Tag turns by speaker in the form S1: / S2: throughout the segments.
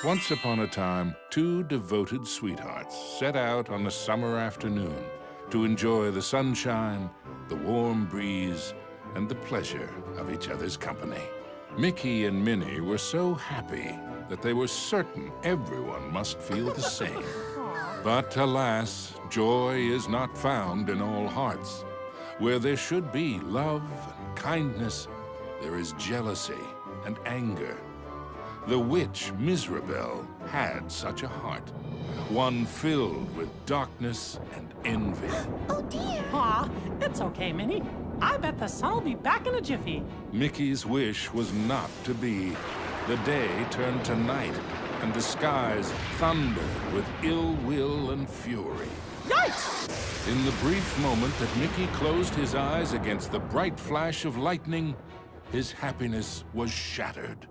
S1: Once upon a time, two devoted sweethearts set out on a summer afternoon to enjoy the sunshine, the warm breeze, and the pleasure of each other's company. Mickey and Minnie were so happy that they were certain everyone must feel the same. But alas, joy is not found in all hearts. Where there should be love and kindness, there is jealousy and anger. The witch Miserabel had such a heart, one filled with darkness and envy.
S2: Oh dear!
S3: Aw, it's okay, Minnie. I bet the sun will be back in a jiffy.
S1: Mickey's wish was not to be. The day turned to night, and the skies thundered with ill will and fury.
S3: Yikes!
S1: In the brief moment that Mickey closed his eyes against the bright flash of lightning, his happiness was shattered.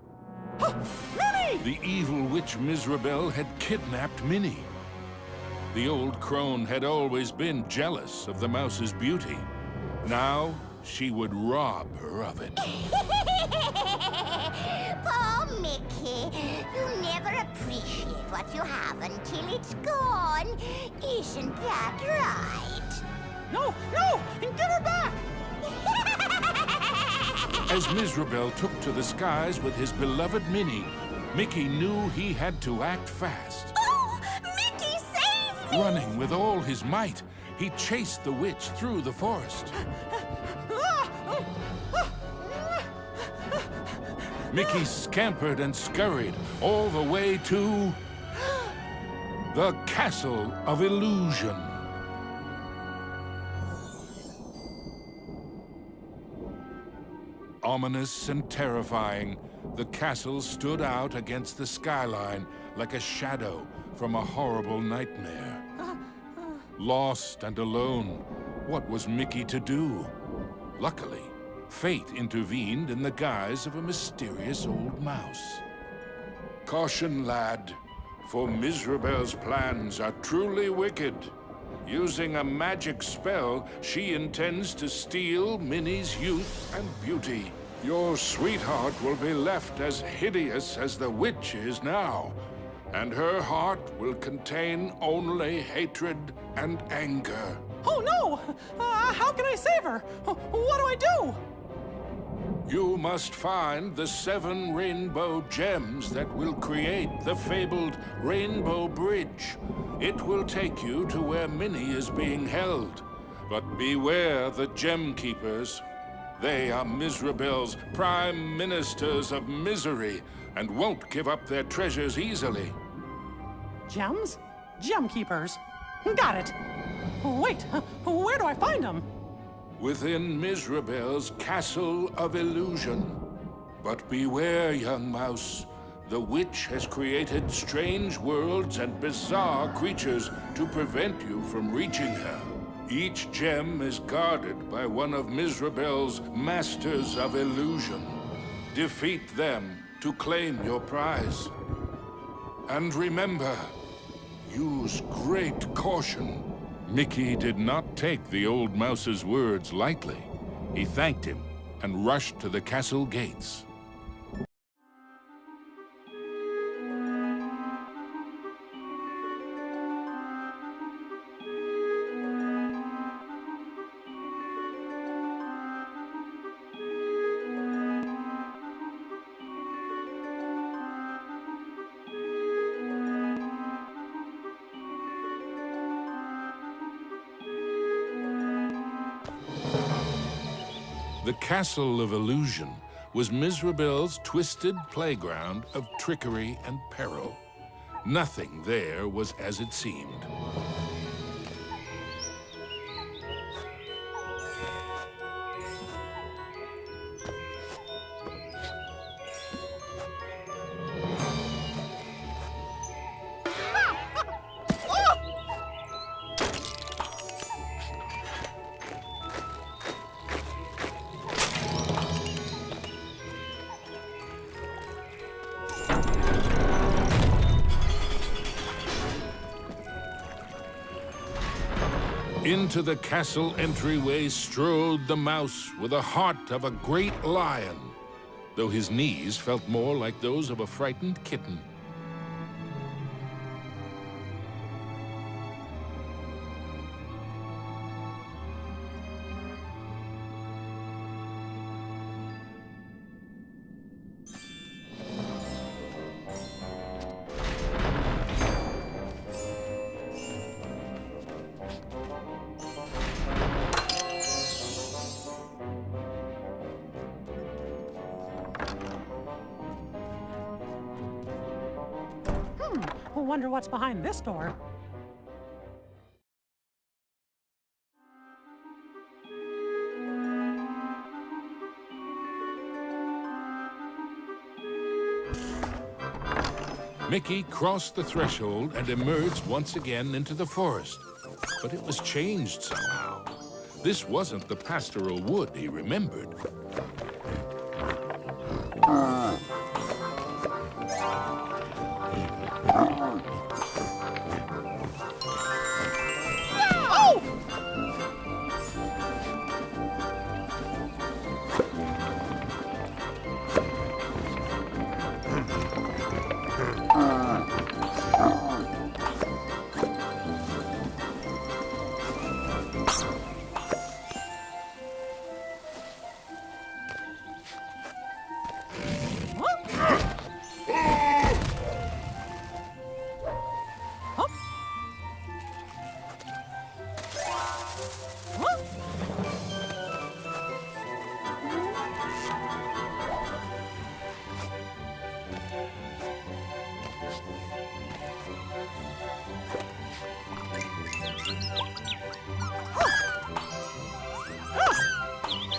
S3: Minnie!
S1: The evil witch Miserabel had kidnapped Minnie. The old crone had always been jealous of the mouse's beauty. Now, she would rob her of it.
S2: Poor Mickey. You never appreciate what you have until it's gone. Isn't that right?
S3: No! No! Give her back!
S1: As Miserabel took to the skies with his beloved Minnie, Mickey knew he had to act fast.
S2: Oh! Mickey, save me!
S1: Running with all his might, he chased the witch through the forest. Mickey scampered and scurried all the way to the Castle of Illusion. Ominous and terrifying, the castle stood out against the skyline like a shadow from a horrible nightmare. Lost and alone, what was Mickey to do? Luckily, fate intervened in the guise of a mysterious old mouse. Caution, lad, for Miserabel's plans are truly wicked. Using a magic spell, she intends to steal Minnie's youth and beauty. Your sweetheart will be left as hideous as the witch is now, and her heart will contain only hatred and anger.
S3: Oh no! How can I save her? What do I do?
S1: You must find the 7 rainbow gems that will create the fabled Rainbow Bridge. It will take you to where Minnie is being held. But beware the Gem Keepers. They are Miserabel's prime ministers of misery and won't give up their treasures easily.
S3: Gems? Gem keepers. Got it. Wait, where do I find them?
S1: Within Miserabel's Castle of Illusion. But beware, young mouse. The witch has created strange worlds and bizarre creatures to prevent you from reaching her. Each gem is guarded by one of Miserabel's Masters of Illusion. Defeat them to claim your prize. And remember, use great caution. Mickey did not take the old mouse's words lightly. He thanked him and rushed to the castle gates. The Castle of Illusion was Miserabel's twisted playground of trickery and peril. Nothing there was as it seemed. Into the castle entryway strode the mouse with the heart of a great lion, though his knees felt more like those of a frightened kitten.
S3: Wonder what's behind this door.
S1: Mickey crossed the threshold and emerged once again into the forest. But it was changed somehow. This wasn't the pastoral wood he remembered.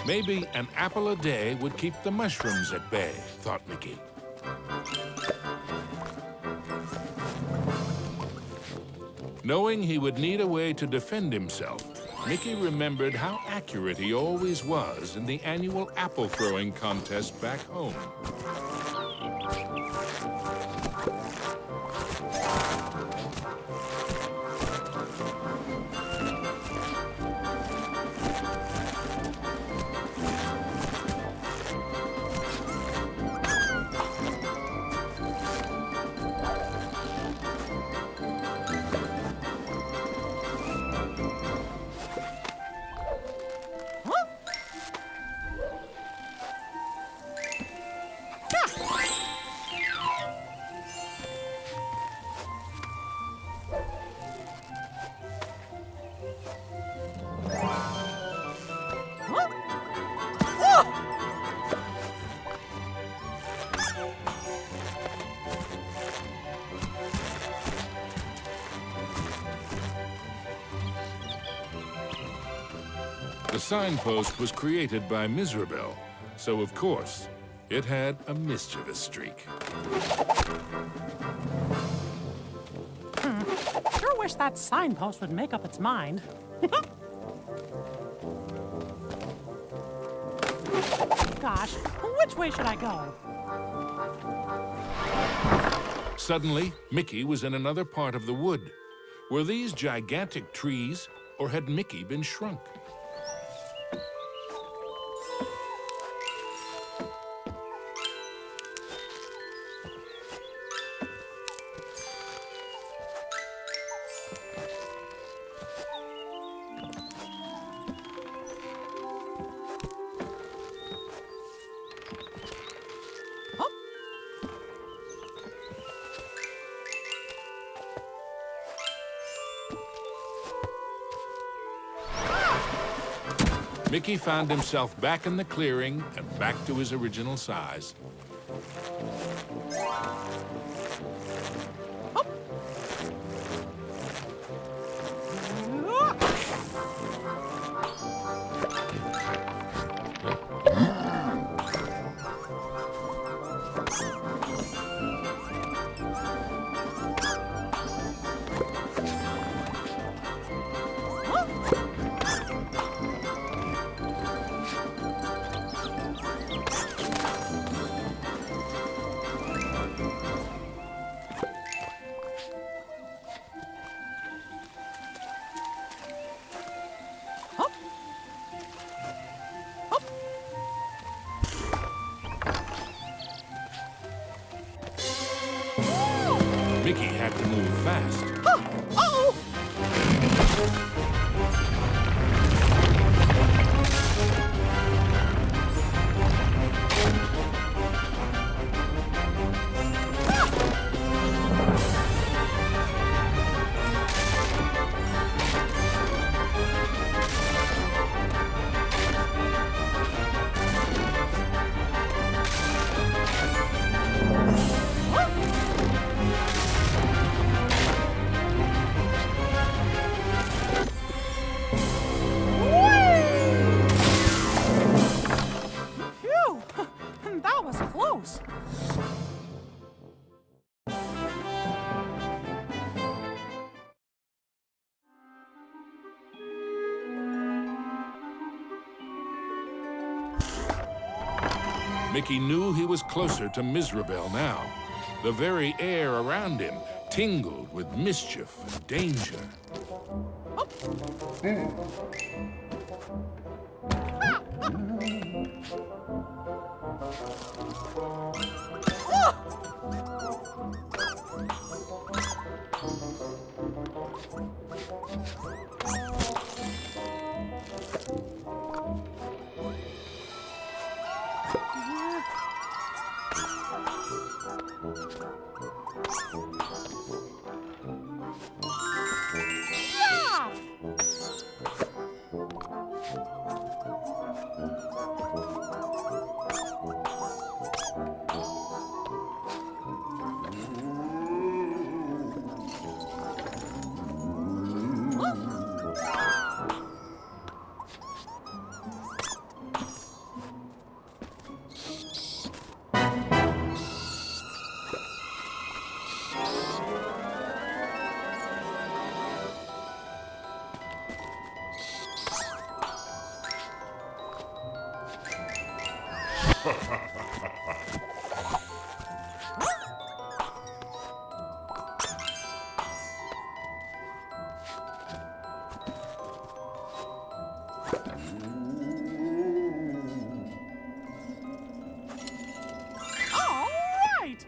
S1: Maybe an apple a day would keep the mushrooms at bay, thought Mickey. Knowing he would need a way to defend himself, Mickey remembered how accurate he always was in the annual apple throwing contest back home. The signpost was created by Miserable, so of course, it had a mischievous streak.
S3: Sure wish that signpost would make up its mind. Gosh, which way should I go?
S1: Suddenly, Mickey was in another part of the wood. Were these gigantic trees, or had Mickey been shrunk? Mickey found himself back in the clearing and back to his original size. Mickey had to move fast.
S3: Uh-oh! goes.
S1: Mickey knew he was closer to Mizrabel now. The very air around him tingled with mischief and danger.
S3: All right.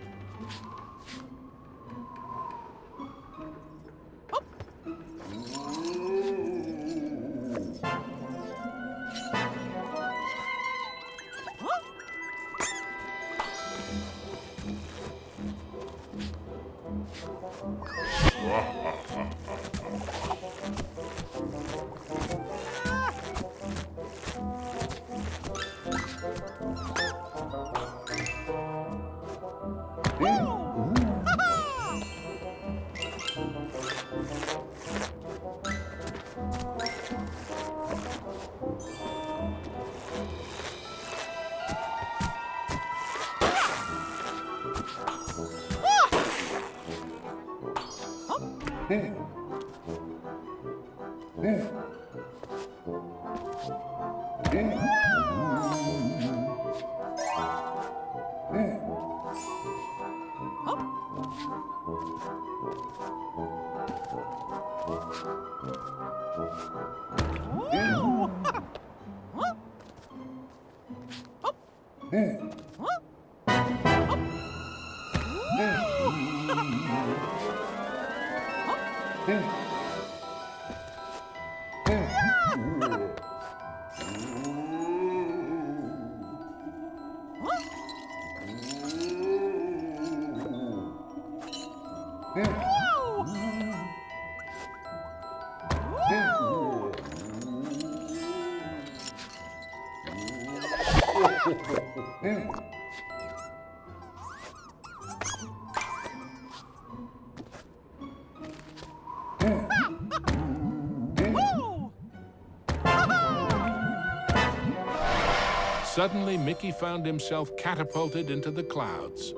S1: Suddenly, Mickey found himself catapulted into the clouds.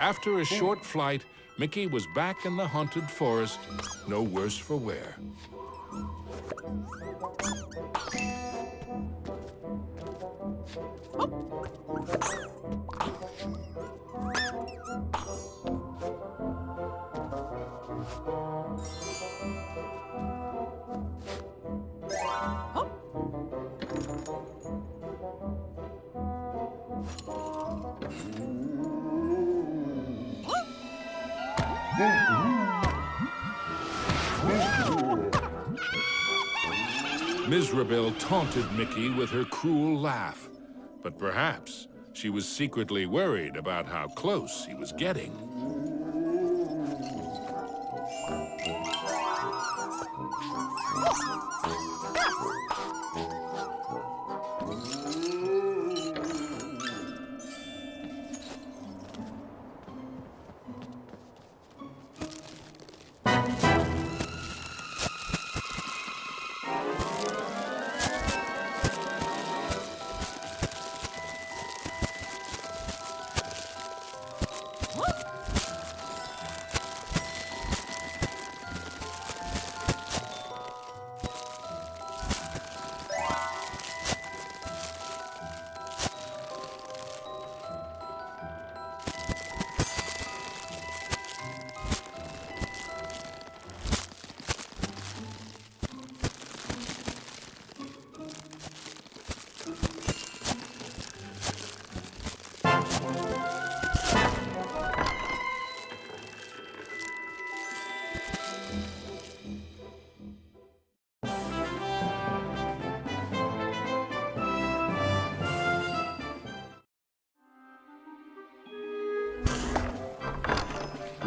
S1: After a short flight, Mickey was back in the haunted forest, no worse for wear. Mizrabel taunted Mickey with her cruel laugh, but perhaps she was secretly worried about how close he was getting.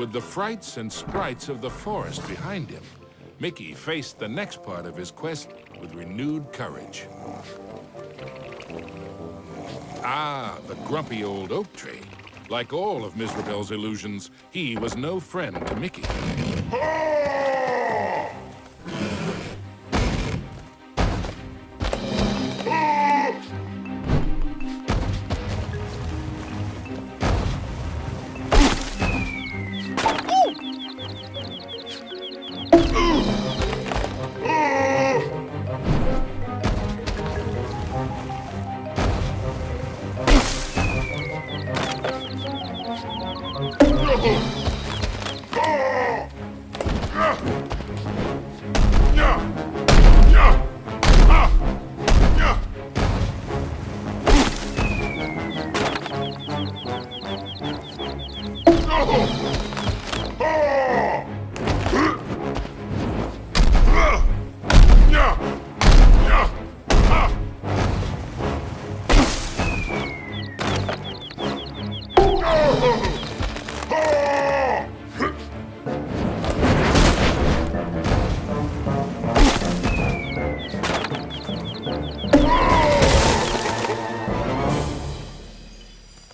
S1: With the frights and sprites of the forest behind him, Mickey faced the next part of his quest with renewed courage. Ah, the grumpy old oak tree. Like all of Mizrabel's illusions, he was no friend to Mickey.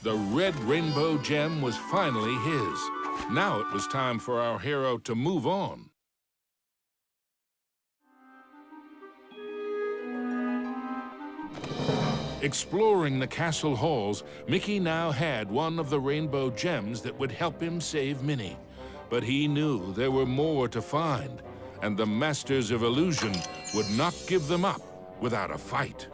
S1: The red rainbow gem was finally his. Now it was time for our hero to move on. Exploring the castle halls, Mickey now had one of the rainbow gems that would help him save Minnie. But he knew there were more to find, and the Masters of Illusion would not give them up without a fight.